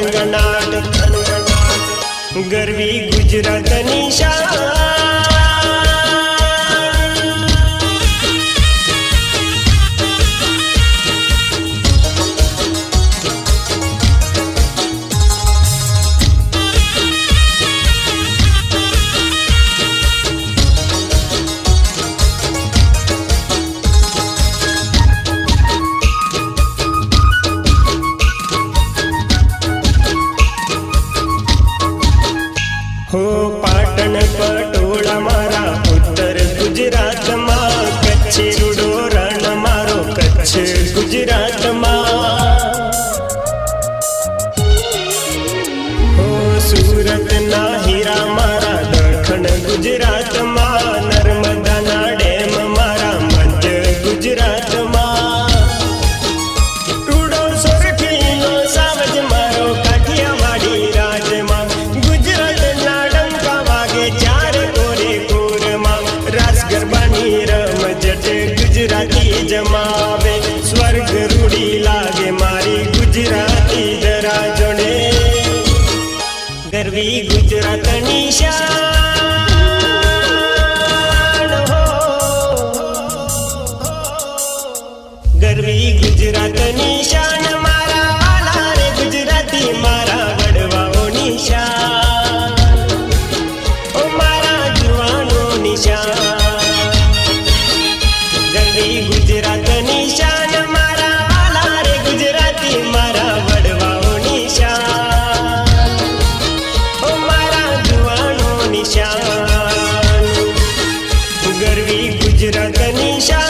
થનગનાટ ગરવી ગુજરાતની શાન हो पाटण पटोळा मारा उत्तर गुजरात मा कच्छ रूडो रण मारो कच्छ गुजरात मा हो सूरत ना हीरा मारा दखण गुजरात मा नर्मदा ना डेम मारा मध्य गुजरात मा रूडो सोरठीनो सावज मारो काठियावाड़ी राज मा गुजराती जमावे स्वर्ग रूड़ी लागे मारी गुजराती जरा जोड़े गरवी गुजरातनी शान हो गरवी गुजरातनी शान मारा वाला रे गुजराती मारा वडवाओनी शान ओ मारा जुवानो निशान गुजरातनी शान मारा वाला रे गुजराती मारा वडवाओ निशान ओ मारा जुवानो निशान गरवी गुजरातनी शान।